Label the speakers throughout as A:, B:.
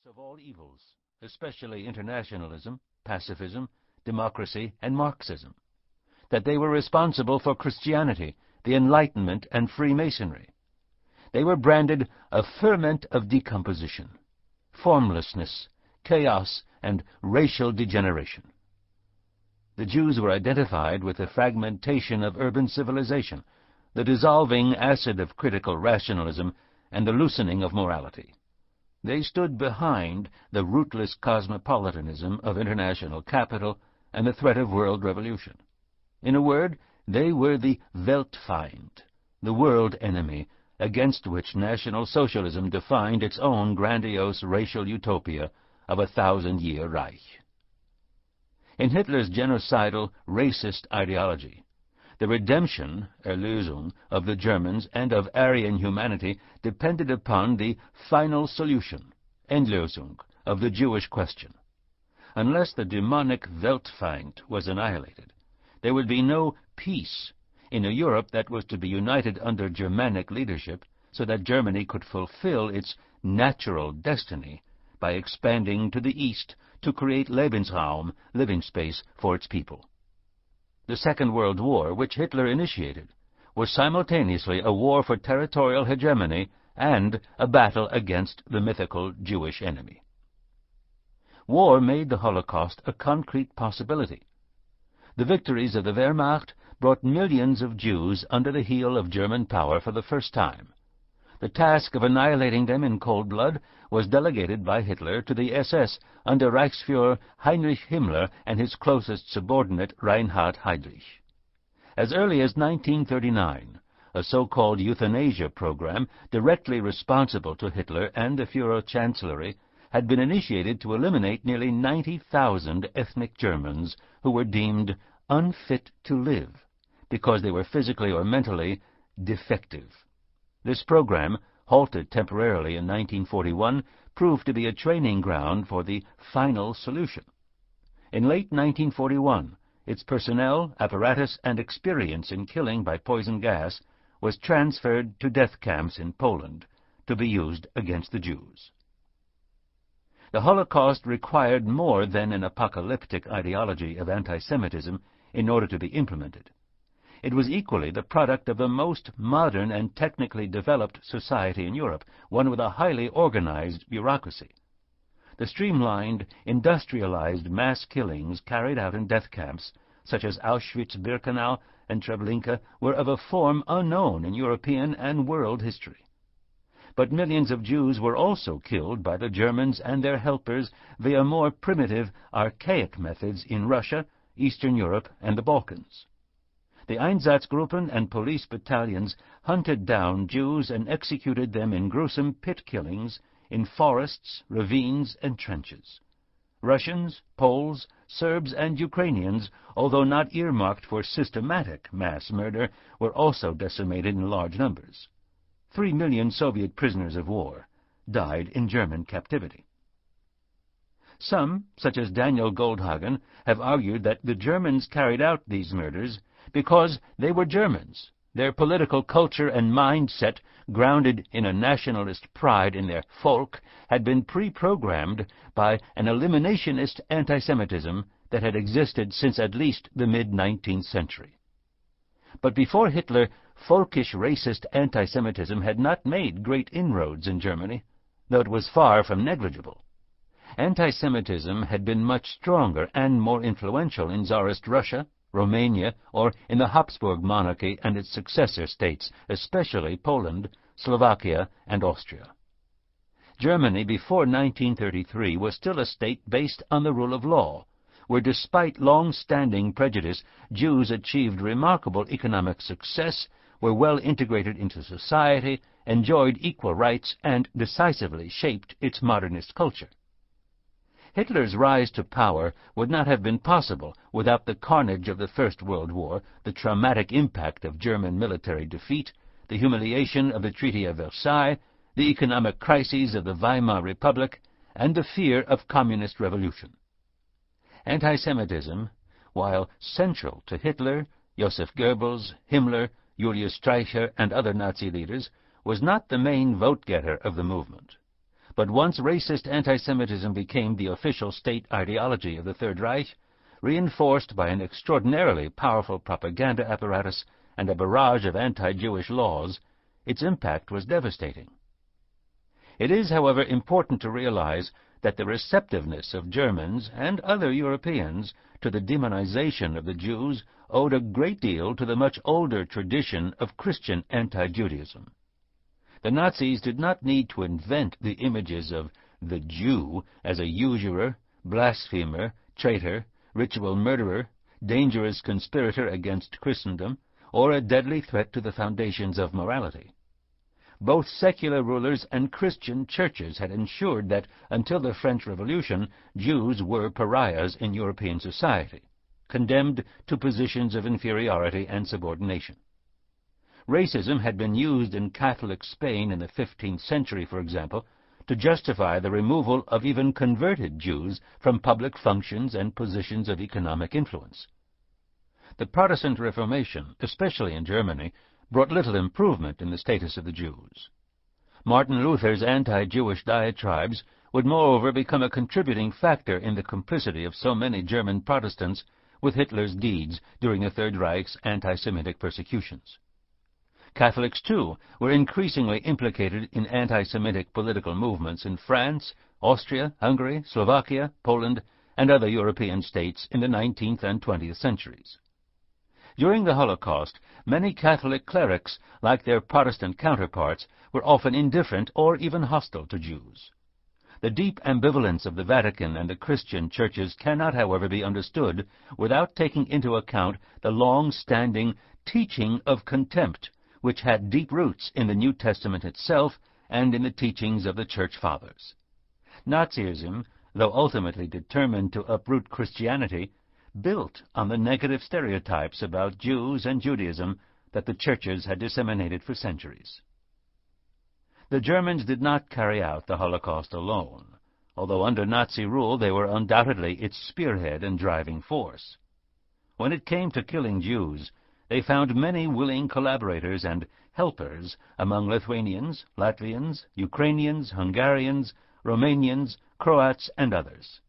A: of all evils, especially internationalism, pacifism, democracy, and Marxism, that they were responsible for Christianity, the Enlightenment, and Freemasonry. They were branded a ferment of decomposition, formlessness, chaos, and racial degeneration. The Jews were identified with the fragmentation of urban civilization, the dissolving acid of critical rationalism, and the loosening of morality. They stood behind the rootless cosmopolitanism of international capital and the threat of world revolution. In a word, they were the Weltfeind, the world enemy, against which National Socialism defined its own grandiose racial utopia of a 1,000-year Reich. In Hitler's genocidal, racist ideology, the redemption, Erlösung, of the Germans and of Aryan humanity depended upon the final solution, Endlösung, of the Jewish question. Unless the demonic Weltfeind was annihilated, there would be no peace in a Europe that was to be united under Germanic leadership so that Germany could fulfill its natural destiny by expanding to the east to create Lebensraum, living space, for its people. The Second World War, which Hitler initiated, was simultaneously a war for territorial hegemony and a battle against the mythical Jewish enemy. War made the Holocaust a concrete possibility. The victories of the Wehrmacht brought millions of Jews under the heel of German power for the first time. The task of annihilating them in cold blood was delegated by Hitler to the SS under Reichsfuhrer Heinrich Himmler and his closest subordinate Reinhard Heydrich. As early as 1939, a so-called euthanasia program directly responsible to Hitler and the Führer Chancellery had been initiated to eliminate nearly 90,000 ethnic Germans who were deemed unfit to live because they were physically or mentally defective. This program, halted temporarily in 1941, proved to be a training ground for the final solution. In late 1941, its personnel, apparatus, and experience in killing by poison gas was transferred to death camps in Poland to be used against the Jews. The Holocaust required more than an apocalyptic ideology of anti-Semitism in order to be implemented. It was equally the product of the most modern and technically developed society in Europe, one with a highly organized bureaucracy. The streamlined, industrialized mass killings carried out in death camps, such as Auschwitz-Birkenau and Treblinka, were of a form unknown in European and world history. But millions of Jews were also killed by the Germans and their helpers via more primitive, archaic methods in Russia, Eastern Europe, and the Balkans. The Einsatzgruppen and police battalions hunted down Jews and executed them in gruesome pit killings in forests, ravines, and trenches. Russians, Poles, Serbs, and Ukrainians, although not earmarked for systematic mass murder, were also decimated in large numbers. 3 million Soviet prisoners of war died in German captivity. Some, such as Daniel Goldhagen, have argued that the Germans carried out these murders because they were Germans. Their political culture and mindset, grounded in a nationalist pride in their Volk, had been pre-programmed by an eliminationist anti-Semitism that had existed since at least the mid-19th century. But before Hitler, folkish racist anti-Semitism had not made great inroads in Germany, though it was far from negligible. Anti-Semitism had been much stronger and more influential in Tsarist Russia, Romania, or in the Habsburg monarchy and its successor states, especially Poland, Slovakia, and Austria. Germany before 1933 was still a state based on the rule of law, where despite long-standing prejudice, Jews achieved remarkable economic success, were well integrated into society, enjoyed equal rights, and decisively shaped its modernist culture. Hitler's rise to power would not have been possible without the carnage of the First World War, the traumatic impact of German military defeat, the humiliation of the Treaty of Versailles, the economic crises of the Weimar Republic, and the fear of communist revolution. Anti-Semitism, while central to Hitler, Joseph Goebbels, Himmler, Julius Streicher, and other Nazi leaders, was not the main vote-getter of the movement. But once racist anti-Semitism became the official state ideology of the Third Reich, reinforced by an extraordinarily powerful propaganda apparatus and a barrage of anti-Jewish laws, its impact was devastating. It is, however, important to realize that the receptiveness of Germans and other Europeans to the demonization of the Jews owed a great deal to the much older tradition of Christian anti-Judaism. The Nazis did not need to invent the images of the Jew as a usurer, blasphemer, traitor, ritual murderer, dangerous conspirator against Christendom, or a deadly threat to the foundations of morality. Both secular rulers and Christian churches had ensured that, until the French Revolution, Jews were pariahs in European society, condemned to positions of inferiority and subordination. Racism had been used in Catholic Spain in the 15th century, for example, to justify the removal of even converted Jews from public functions and positions of economic influence. The Protestant Reformation, especially in Germany, brought little improvement in the status of the Jews. Martin Luther's anti-Jewish diatribes would moreover become a contributing factor in the complicity of so many German Protestants with Hitler's deeds during the Third Reich's anti-Semitic persecutions. Catholics, too, were increasingly implicated in anti-Semitic political movements in France, Austria, Hungary, Slovakia, Poland, and other European states in the 19th and 20th centuries. During the Holocaust, many Catholic clerics, like their Protestant counterparts, were often indifferent or even hostile to Jews. The deep ambivalence of the Vatican and the Christian churches cannot, however, be understood without taking into account the long-standing teaching of contempt, which had deep roots in the New Testament itself and in the teachings of the Church Fathers. Nazism, though ultimately determined to uproot Christianity, built on the negative stereotypes about Jews and Judaism that the churches had disseminated for centuries. The Germans did not carry out the Holocaust alone, although under Nazi rule they were undoubtedly its spearhead and driving force. When it came to killing Jews, they found many willing collaborators and helpers among Lithuanians, Latvians, Ukrainians, Hungarians, Romanians, Croats, and others.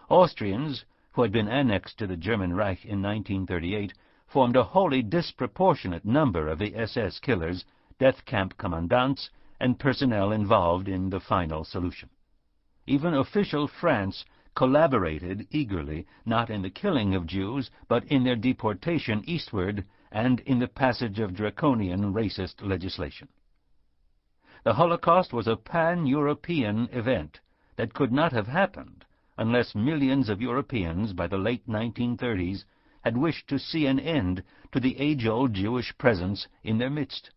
A: Austrians, who had been annexed to the German Reich in 1938, formed a wholly disproportionate number of the SS killers, death camp commandants, and personnel involved in the final solution. Even official France collaborated eagerly, not in the killing of Jews, but in their deportation eastward and in the passage of draconian racist legislation. The Holocaust was a pan-European event that could not have happened unless millions of Europeans by the late 1930s had wished to see an end to the age-old Jewish presence in their midst.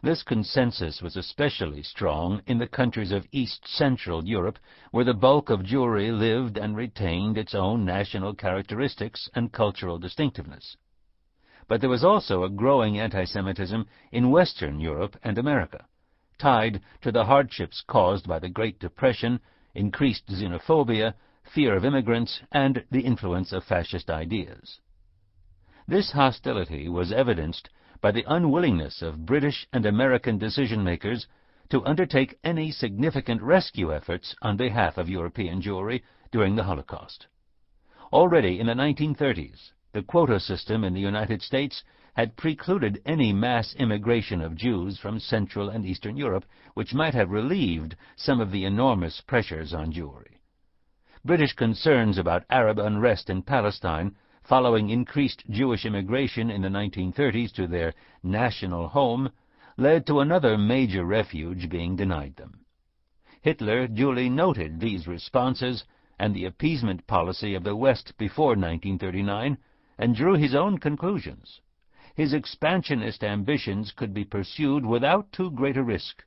A: This consensus was especially strong in the countries of East-Central Europe, where the bulk of Jewry lived and retained its own national characteristics and cultural distinctiveness. But there was also a growing anti-Semitism in Western Europe and America, tied to the hardships caused by the Great Depression, increased xenophobia, fear of immigrants, and the influence of fascist ideas. This hostility was evidenced by the unwillingness of British and American decision-makers to undertake any significant rescue efforts on behalf of European Jewry during the Holocaust. Already in the 1930s, the quota system in the United States had precluded any mass immigration of Jews from Central and Eastern Europe, which might have relieved some of the enormous pressures on Jewry. British concerns about Arab unrest in Palestine, following increased Jewish immigration in the 1930s to their national home, led to another major refuge being denied them. Hitler duly noted these responses and the appeasement policy of the West before 1939 and drew his own conclusions. His expansionist ambitions could be pursued without too great a risk,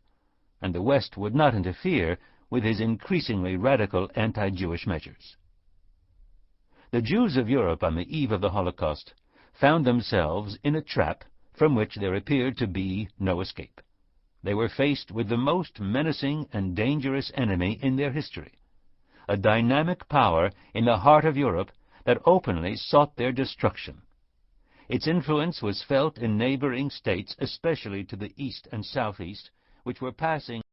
A: and the West would not interfere with his increasingly radical anti-Jewish measures. The Jews of Europe on the eve of the Holocaust found themselves in a trap from which there appeared to be no escape. They were faced with the most menacing and dangerous enemy in their history, a dynamic power in the heart of Europe that openly sought their destruction. Its influence was felt in neighboring states, especially to the east and southeast, which were passing